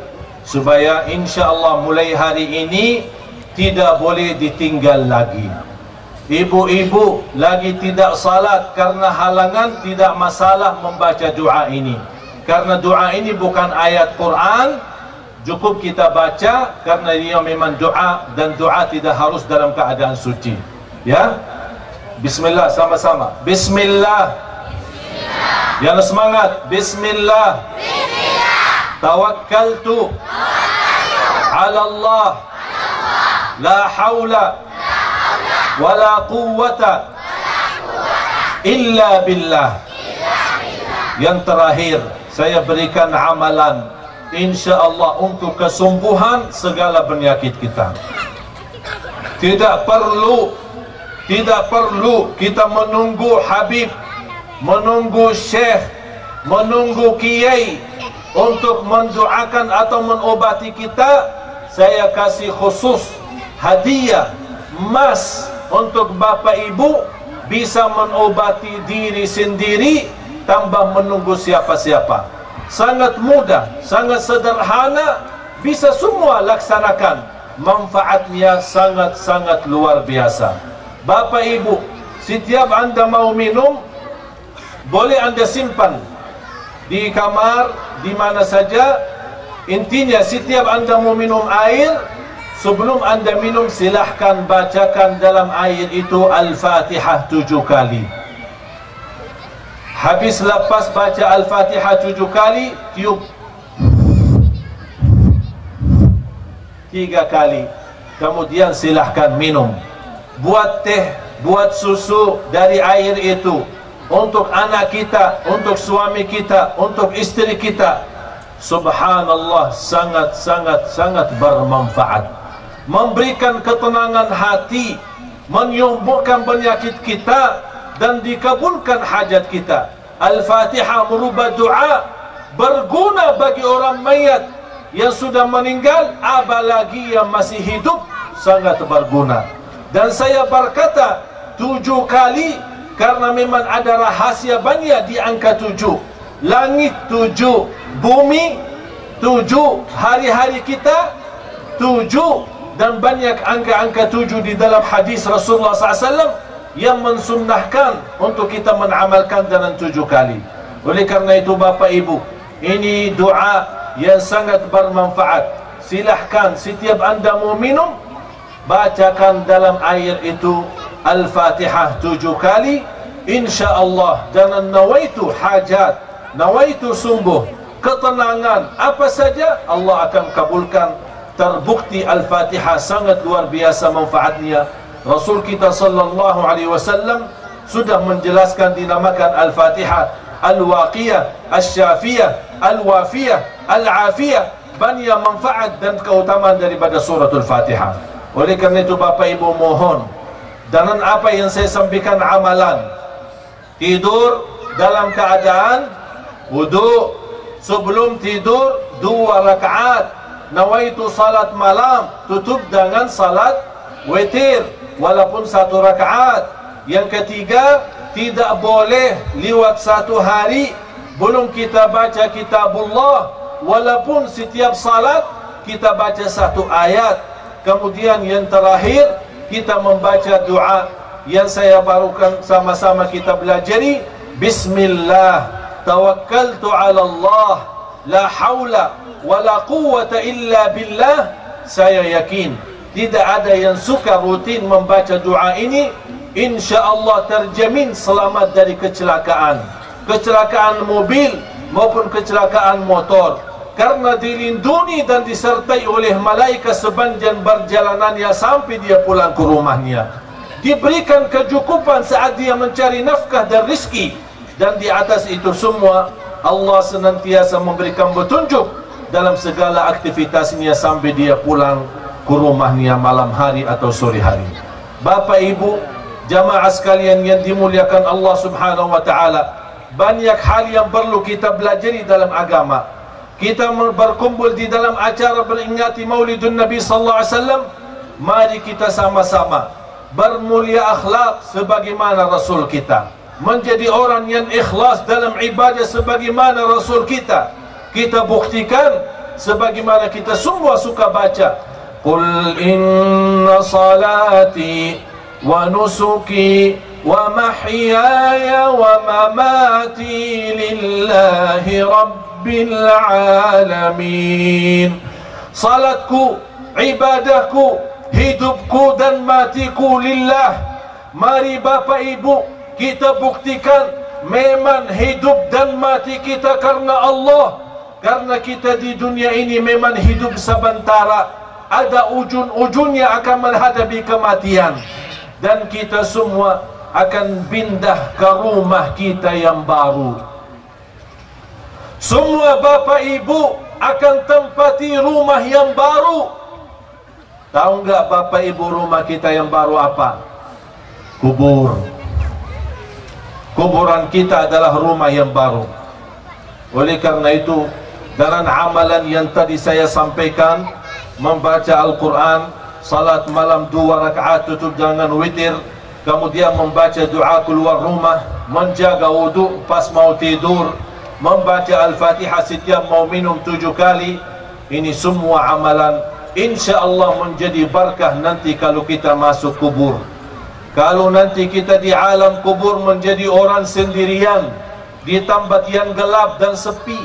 supaya insya-Allah mulai hari ini tidak boleh ditinggal lagi. Ibu-ibu lagi tidak salat karena halangan, tidak masalah membaca doa ini. Karena doa ini bukan ayat Quran, cukup kita baca karena dia memang doa, dan doa tidak harus dalam keadaan suci. Ya, Bismillah sama-sama. Bismillah. Yang semangat. Bismillah. Tawakkaltu 'ala Allah la haula wala quwwata illa billah. Yang terakhir, saya berikan amalan insya-Allah untuk kesembuhan segala penyakit kita. Tidak perlu kita menunggu habib, menunggu syekh, menunggu kiai untuk mendoakan atau mengobati kita. Saya kasih khusus hadiah emas untuk bapak ibu bisa mengobati diri sendiri tanpa menunggu siapa-siapa. Sangat mudah, sangat sederhana, bisa semua laksanakan. Manfaatnya sangat-sangat luar biasa. Bapak ibu, setiap anda mau minum, boleh anda simpan di kamar, di mana saja. Intinya setiap anda mau minum air, sebelum anda minum silahkan bacakan dalam air itu Al-Fatihah 7 kali. Habis lepas baca Al-Fatihah 7 kali, tiup 3 kali. Kemudian silahkan minum. Buat teh, buat susu dari air itu. Untuk anak kita, untuk suami kita, untuk istri kita. Subhanallah, sangat bermanfaat. Memberikan ketenangan hati, menyembuhkan penyakit kita, dan dikabulkan hajat kita. Al-Fatihah merubah doa, berguna bagi orang mayat yang sudah meninggal, apalagi yang masih hidup, sangat berguna. Dan saya berkata 7 kali karena memang ada rahasia banyak di angka 7. Langit 7, bumi 7, hari-hari kita 7, dan banyak angka-angka 7 di dalam hadis Rasulullah SAW yang mensunnahkan untuk kita mengamalkan dengan 7 kali. Oleh karena itu bapak ibu, ini doa yang sangat bermanfaat. silahkan setiap anda mau minum, bacakan dalam air itu Al-Fatihah 7 kali, insya-Allah. Dan nawaitu hajat, nawaitu sumbuh, ketenangan, apa saja Allah akan kabulkan. Terbukti Al-Fatihah sangat luar biasa manfaatnya. Rasul kita sallallahu alaihi wasallam sudah menjelaskan dinamakan Al-Fatihah Al-Waqiyah, Al-Syafiyah, Al-Wafiyah, Al-Afiyah, banyak manfaat dan keutamaan daripada suratul Fatihah. Oleh kerana itu Bapak Ibu mohon, dengan apa yang saya sampaikan amalan, tidur dalam keadaan wudu, sebelum tidur 2 rakaat, nawaitu salat malam, tutup dengan salat witir walaupun 1 rakaat. Yang ketiga, tidak boleh lewat 1 hari belum kita baca kitabullah, walaupun setiap salat kita baca 1 ayat. Kemudian yang terakhir, kita membaca doa yang saya barukan sama-sama kita belajari. Bismillah tawakkaltu ala Allah, la haula wa la quwwata illa billah. Saya yakin tidak ada yang suka rutin membaca doa ini, insya-Allah terjamin selamat dari kecelakaan, kecelakaan mobil maupun kecelakaan motor, karena dilindungi dan disertai oleh malaikat sepanjang perjalanannya sampai dia pulang ke rumahnya. Diberikan kecukupan saat dia mencari nafkah dan rizki. Dan di atas itu semua Allah senantiasa memberikan petunjuk dalam segala aktivitasnya sampai dia pulang ke rumahnya malam hari atau sore hari. Bapak Ibu, jamaah sekalian yang dimuliakan Allah Subhanahu wa taala, banyak hal yang perlu kita pelajari dalam agama. Kita berkumpul di dalam acara beringati Maulidun Nabi sallallahu alaihi wasallam. Mari kita sama-sama bermulia akhlak sebagaimana Rasul kita, menjadi orang yang ikhlas dalam ibadah sebagaimana Rasul kita. Kita buktikan sebagaimana kita semua suka baca, Qul inna salati wa nusuki wa mahyaya wa mamati lillahi rabbil alamin. Salatku, ibadahku, hidupku dan matiku lillah. Mari Bapak Ibu kita buktikan memang hidup dan mati kita karena Allah. Karena kita di dunia ini memang hidup sementara, ada ujung-ujungnya akan menghadapi kematian. Dan kita semua akan pindah ke rumah kita yang baru. Semua Bapak Ibu akan tempati rumah yang baru. Tahu enggak Bapak Ibu rumah kita yang baru apa? Kubur. Kuburan kita adalah rumah yang baru. Oleh karena itu, dengan amalan yang tadi saya sampaikan, membaca Al-Quran, salat malam 2 rakaat tutup dengan witir, kemudian membaca doa keluar rumah, menjaga wudu pas mau tidur, membaca Al-Fatihah setiap mau minum 7 kali. Ini semua amalan insya-Allah menjadi berkah nanti kalau kita masuk kubur. Kalau nanti kita di alam kubur menjadi orang sendirian, di tempat yang gelap dan sepi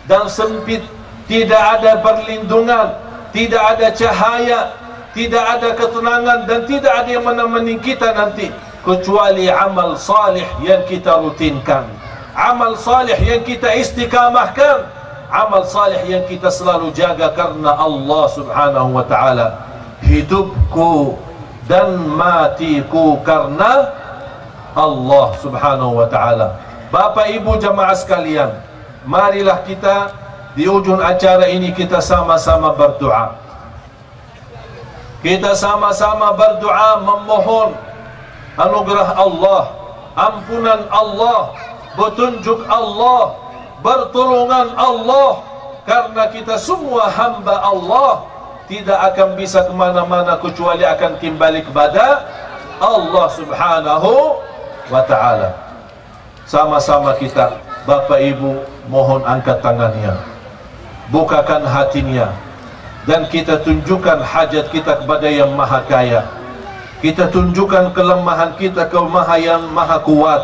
dan sempit, tidak ada perlindungan, tidak ada cahaya, tidak ada ketenangan, dan tidak ada yang menemani kita nanti kecuali amal salih yang kita rutinkan, amal salih yang kita istiqamahkan, amal salih yang kita selalu jaga karena Allah Subhanahu wa taala. Hidupku dan matiku karena Allah Subhanahu wa taala. Bapak Ibu jamaah sekalian, marilah kita di ujung acara ini kita sama-sama berdoa. Kita sama-sama berdoa memohon anugerah Allah, ampunan Allah, petunjuk Allah, pertolongan Allah. Karena kita semua hamba Allah, tidak akan bisa kemana-mana kecuali akan kembali kepada Allah Subhanahu wa ta'ala. Sama-sama kita, Bapak Ibu, mohon angkat tangannya, bukakan hatinya, dan kita tunjukkan hajat kita kepada yang maha kaya. Kita tunjukkan kelemahan kita ke maha yang maha kuat.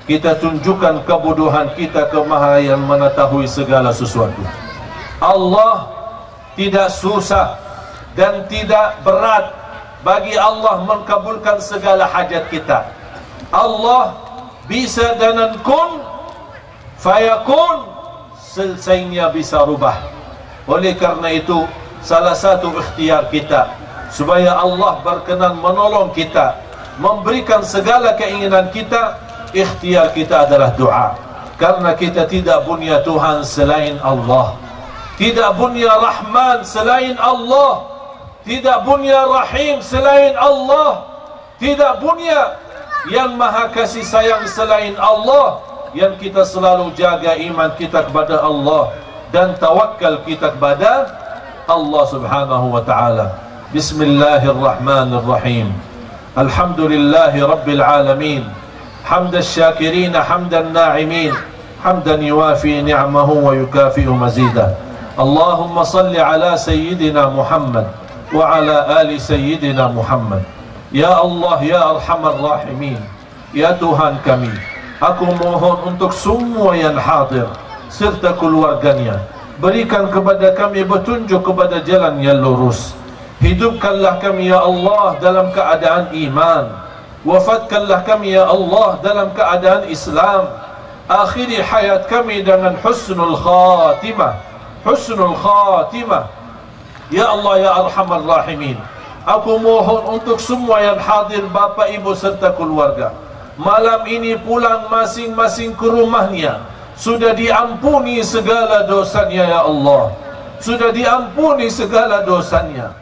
Kita tunjukkan kebodohan kita ke maha yang mengetahui segala sesuatu. Allah tidak susah dan tidak berat bagi Allah mengkabulkan segala hajat kita. Allah bisa dengan kun fayakun, selesainya bisa rubah. Oleh karena itu, salah satu ikhtiar kita supaya Allah berkenan menolong kita, memberikan segala keinginan kita, ikhtiar kita adalah doa. Karena kita tidak punya Tuhan selain Allah, tidak punya Rahman selain Allah, tidak punya Rahim selain Allah, tidak punya yang maha kasih sayang selain Allah. Yang kita selalu jaga iman kita kepada Allah dan tawakal kita kepada Allah subhanahu wa ta'ala. Bismillahirrahmanirrahim. Alhamdulillahi rabbil alamin. Hamda syakirina hamdan na'imin, hamdan yuwafi ni'amahu wa yukafi'u mazidah. Allahumma salli ala sayyidina Muhammad wa ala ali sayyidina Muhammad. Ya Allah, ya arhamar rahimin, ya Tuhan kami, aku mohon untuk semua yang hadir serta keluarganya, berikan kepada kami petunjuk kepada jalan yang lurus. Hidupkanlah kami ya Allah dalam keadaan iman, wafatkanlah kami ya Allah dalam keadaan Islam. Akhiri hayat kami dengan husnul khatimah, husnul khatimah. Ya Allah, ya arhamar rahimin, aku mohon untuk semua yang hadir, bapa, ibu serta keluarga, malam ini pulang masing-masing ke rumahnya, sudah diampuni segala dosanya ya Allah, sudah diampuni segala dosanya,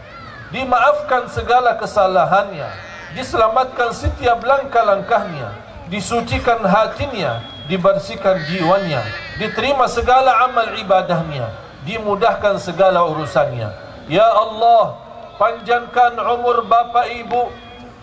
dimaafkan segala kesalahannya, diselamatkan setiap langkah-langkahnya, disucikan hatinya, dibersihkan jiwanya, diterima segala amal ibadahnya, dimudahkan segala urusannya. Ya Allah, panjangkan umur bapa ibu,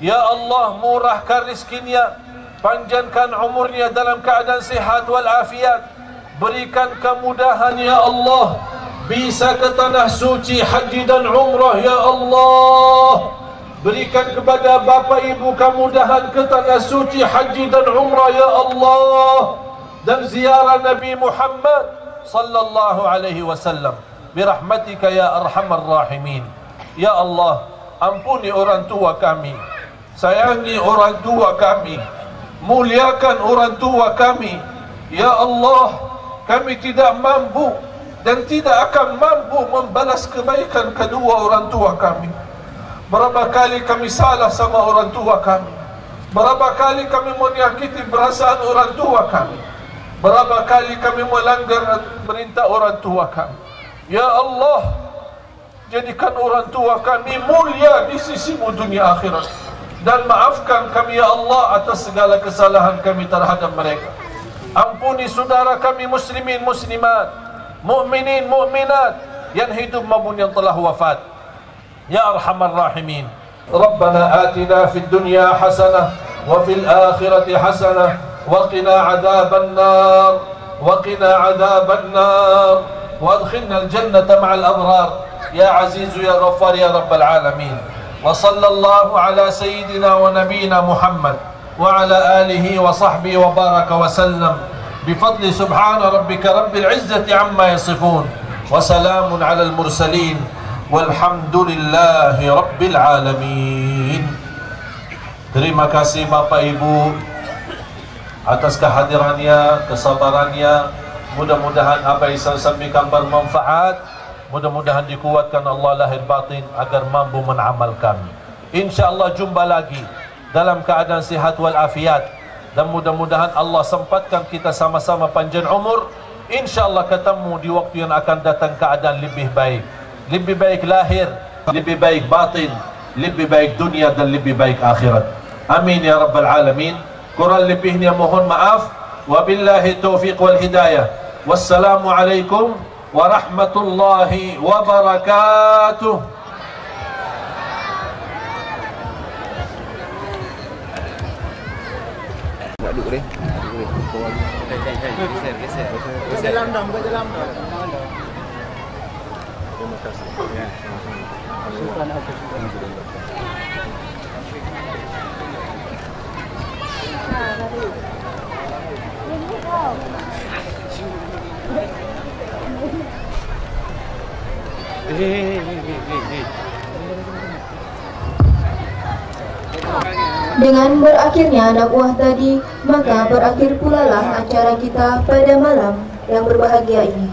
ya Allah, murahkan rizkinya, panjangkan umurnya dalam keadaan sihat walafiat, berikan kemudahan ya Allah, bisa ke tanah suci haji dan umrah ya Allah. Berikan kepada bapa ibu kemudahan ke tanah suci haji dan umrah ya Allah, dan ziarah Nabi Muhammad sallallahu alaihi wasallam birahmatika ya arhamar rahimin. Ya Allah, ampuni orang tua kami, sayangi orang tua kami, muliakan orang tua kami. Ya Allah, kami tidak mampu dan tidak akan mampu membalas kebaikan kedua orang tua kami. Berapa kali kami salah sama orang tua kami, berapa kali kami menyakiti perasaan orang tua kami, berapa kali kami melanggar perintah orang tua kami. Ya Allah, jadikan orang tua kami mulia di sisimu dunia akhirat, dan maafkan kami ya Allah atas segala kesalahan kami terhadap mereka. Ampuni saudara kami muslimin muslimat, mukminin mukminat yang hidup maupun yang telah wafat. Ya arhamar rahimin. Rabbana atina fid dunya hasanah wa fil akhirati hasanah wa qina adzaban nar wa qina adzaban nar wa adkhilna al jannata ma'al abrar ya aziz ya ghaffar ya rabbal alamin. Wa sallallahu ala sayyidina wa nabiyyina Muhammad wa ala alihi wa sahbihi wa baraka wa sallam bifadli subhana rabbika rabbil izzati amma yasifun wa salamun ala al mursalin walhamdulillahi rabbil alamin. Terima kasih Bapak Ibu atas kehadirannya, kesabarannya. Mudah-mudahan apa yang saya sampaikan bermanfaat, mudah-mudahan dikuatkan Allah lahir batin agar mampu mengamalkan. InsyaAllah jumpa lagi dalam keadaan sihat walafiat, dan mudah-mudahan Allah sempatkan kita sama-sama panjang umur. InsyaAllah ketemu di waktu yang akan datang keadaan lebih baik, lebih baik lahir, lebih baik batin, lebih baik dunia dan lebih baik akhirat. Amin ya rabbal alamin. Kurang lebihnya mohon maaf. Wabillahi taufiq wal hidayah. Wassalamu alaikum warahmatullahi wabarakatuh. Nak duduk boleh? Geser. Buka dalam dah. Terima kasih. Ya, sama-sama. Dengan berakhirnya dakwah tadi, maka berakhir pula lah acara kita pada malam yang berbahagia ini.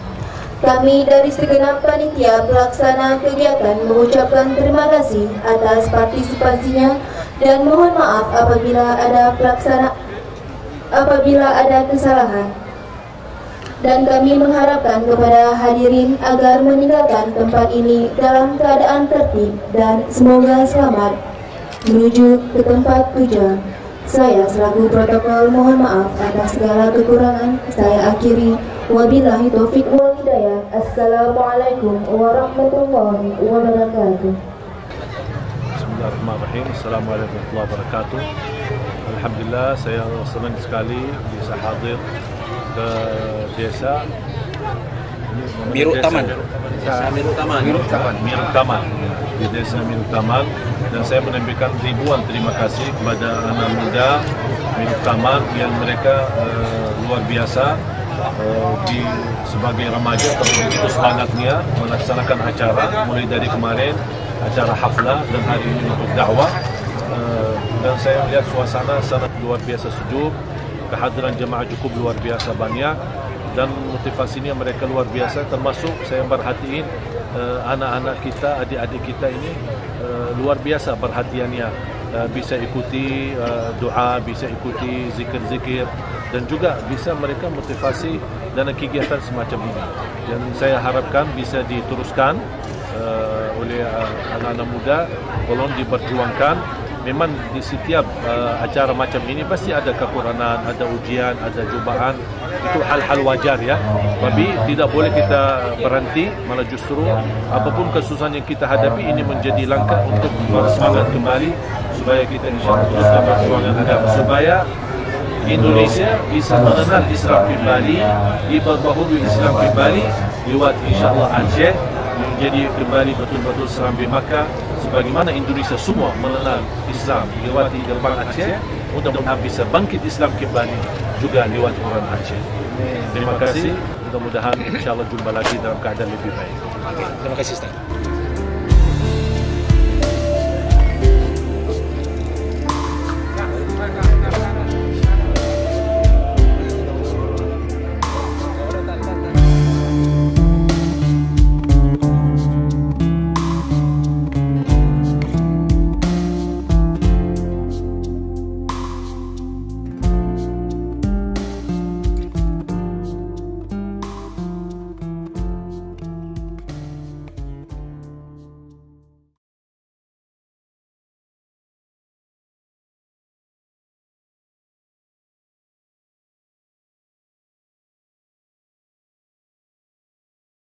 Kami dari segenap panitia pelaksana kegiatan mengucapkan terima kasih atas partisipasinya dan mohon maaf apabila ada kesalahan. Dan kami mengharapkan kepada hadirin agar meninggalkan tempat ini dalam keadaan tertib dan semoga selamat menuju ke tempat tujuan. Saya selaku protokol mohon maaf atas segala kekurangan. Saya akhiri, wabillahi taufik wal hidayah. Assalamualaikum warahmatullahi wabarakatuh. Bismillahirrahmanirrahim. Assalamualaikum warahmatullahi wabarakatuh. Alhamdulillah, saya senang sekali bisa hadir ke desa Miruk Taman. Di desa Miruk Taman, dan saya menyampaikan ribuan terima kasih kepada anak muda Miruk Taman yang mereka luar biasa sebagai remaja begitu semangatnya melaksanakan acara mulai dari kemarin acara haflah dan hari ini untuk dakwah, dan saya melihat suasana sangat luar biasa sejuk, kehadiran jemaah cukup luar biasa banyak, dan motivasinya mereka luar biasa, termasuk saya perhatiin anak-anak kita, adik-adik kita ini luar biasa perhatiannya, bisa ikuti doa, bisa ikuti zikir-zikir, dan juga bisa mereka motivasi dalam kegiatan semacam ini. Dan saya harapkan bisa diteruskan oleh anak-anak muda, tolong diperjuangkan. Memang di setiap acara macam ini pasti ada kekurangan, ada ujian, ada cubaan. Itu hal-hal wajar ya. Tapi tidak boleh kita berhenti, malah justru apapun kesusahan yang kita hadapi ini menjadi langkah untuk bersemangat kembali supaya kita insya-Allah teruskan perjuangan agama, supaya Indonesia bisa mengenal Islam kembali, diperbaharui Islam kembali lewat insya-Allah Aceh menjadi kembali betul-betul serambi Makkah, sebagaimana Indonesia semua mengenal Islam lewat di gerbang Aceh. Mudah-mudahan bisa bangkit Islam kembali juga lewat orang Aceh. Terima kasih. Mudah-mudahan insya-Allah jumpa lagi dalam keadaan lebih baik. Terima kasih Ustaz.